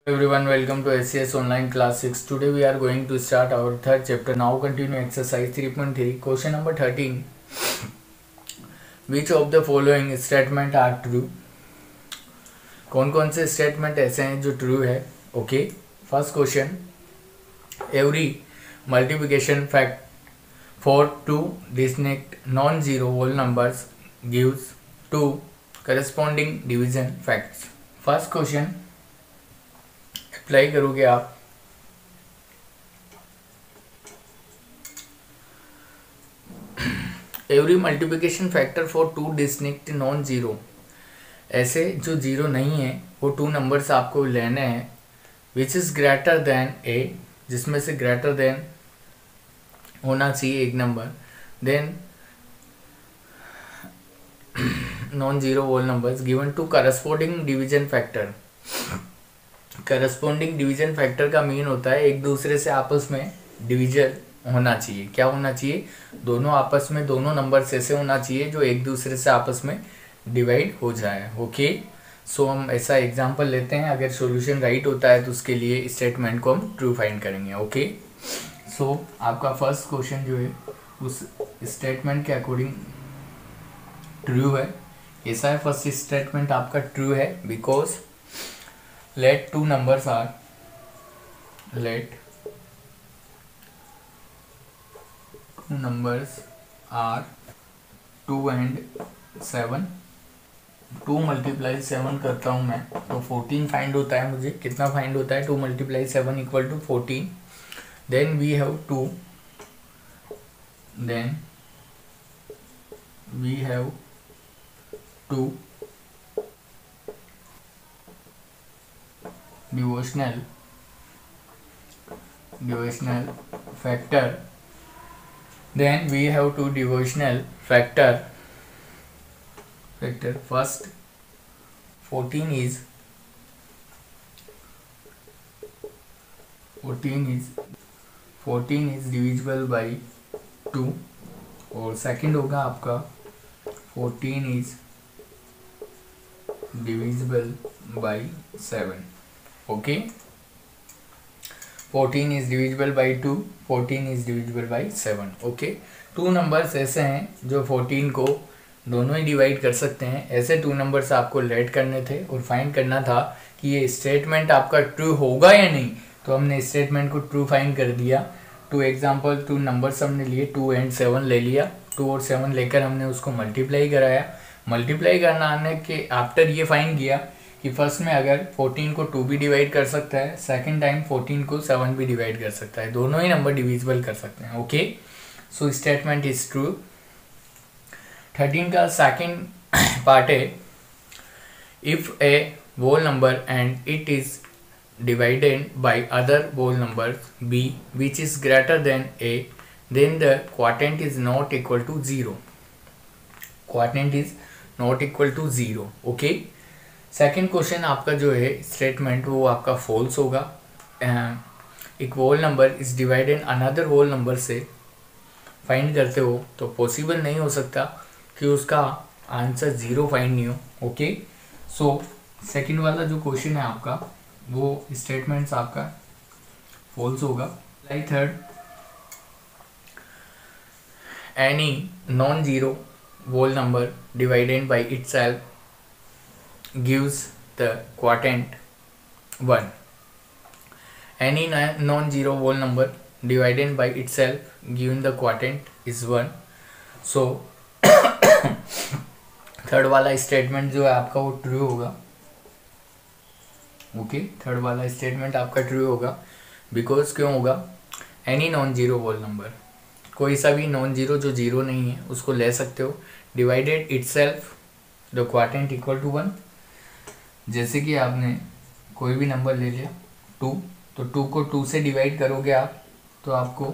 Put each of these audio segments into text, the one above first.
Everyone, welcome to SCS Online Class 6. Today we are going to start our third chapter. Now continue exercise 3.3. Question number 13. Which of the following statement are true? कौन कौन से statement ऐसे हैं जो true है? Okay, first question, every multiplication fact for two distinct non zero whole numbers gives two corresponding division facts. First question apply करोगे आप. Every multiplication factor for two distinct non zero, ऐसे जो zero नहीं है वो two numbers आपको लेने हैं which is greater than a, जिसमें से ग्रेटर देन होना चाहिए एक number, then non zero whole numbers given to corresponding division factor. Corresponding division factor का मीन होता है एक दूसरे से आपस में डिवीजन होना चाहिए. क्या होना चाहिए? दोनों आपस में, दोनों नंबर्स ऐसे होना चाहिए जो एक दूसरे से आपस में डिवाइड हो जाए. ओके, सो हम ऐसा एग्जांपल लेते हैं. अगर सॉल्यूशन राइट होता है तो उसके लिए स्टेटमेंट को हम ट्रू फाइंड करेंगे. ओके, सो आपका फर्स्ट क्वेश्चन जो है उस स्टेटमेंट के अकॉर्डिंग ट्रू है. ऐसा है, फर्स्ट स्टेटमेंट आपका ट्रू है because let two numbers are let two numbers are 2 and 7. 2 multiply 7 करता हूँ मैं तो 14 फाइंड होता है. मुझे कितना फाइंड होता है? 2 multiply 7 equal to 14. Then we have 2, then we have 2 divisional factor. Then we have two divisional factor. First 14 is divisible by 2 और सेकंड होगा आपका 14 is divisible by 7. Okay, 14 is divisible by 2, 14 is divisible by 7. Okay, two numbers ऐसे हैं जो 14 को दोनों ही divide कर सकते हैं. ऐसे टू नंबर्स आपको लेट करने थे और फाइंड करना था कि ये स्टेटमेंट आपका ट्रू होगा या नहीं. तो हमने स्टेटमेंट को ट्रू फाइंड कर दिया. टू एग्जाम्पल, टू नंबर्स हमने लिए 2 and 7 ले लिया. 2 और 7 लेकर हमने उसको मल्टीप्लाई कराया. मल्टीप्लाई करना आने के आफ्टर ये फाइंड किया कि फर्स्ट में अगर 14 को 2 भी डिवाइड कर सकता है, सेकंड टाइम 14 को 7 भी डिवाइड कर सकता है. दोनों ही नंबर डिविजिबल कर सकते हैं. Okay, so statement is true. 13 का सेकंड पार्ट है, if a whole number and it is divided by other whole number b which is greater than a, then the quotient is not equal to 0. quotient is not equal to 0. Okay, second question आपका जो है statement वो आपका false होगा. एक whole number is divided another whole number से find करते हो तो पॉसिबल नहीं हो सकता कि उसका आंसर 0 फाइंड नहीं हो. ओके, सो सेकंड वाला जो क्वेश्चन है आपका वो स्टेटमेंट्स आपका फॉल्स होगा. Like third, any non zero whole number divided by itself gives the quotient 1. Any non-zero whole number divided by itself given the quotient is 1. So third वाला statement जो है आपका वो ट्रू होगा. ओके, थर्ड वाला statement आपका true होगा because क्यों होगा? Any non zero whole number, कोई सा भी नॉन जीरो जो जीरो नहीं है उसको ले सकते हो. Divided itself the quotient equal to 1. जैसे कि आपने कोई भी नंबर ले लिया 2, तो 2 को 2 से डिवाइड करोगे आप तो आपको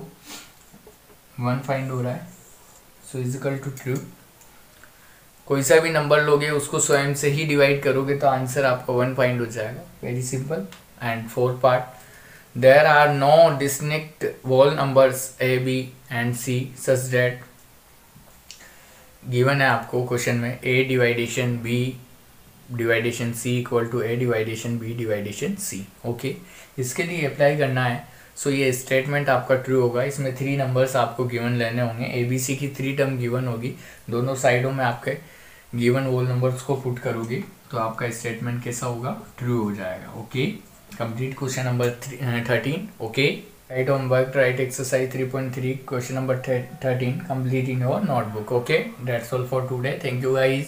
1 फाइंड हो रहा है. So is equal to true. कोई सा भी नंबर लोगे उसको स्वयं से ही डिवाइड करोगे तो आंसर आपका 1 फाइंड हो जाएगा. Very simple. And fourth part, there are no distinct whole numbers a, b and c such that given है आपको क्वेश्चन में a division b division c equal to a division b division c. Okay, इसके लिए apply करना है। सो ये statement आपका true होगा। इसमें 3 नंबर्स आपको गिवन लेने होंगे, ए बी सी की 3 टर्म गिवन होगी, दोनों साइडों में आपके गिवन होल नंबर्स को पुट करोगे तो आपका स्टेटमेंट कैसा होगा, ट्रू हो जाएगा। Okay, complete question number 13। Okay, right homework, right exercise 3.3 question number 13 complete in your notebook. Okay, that's all for today. Thank you guys.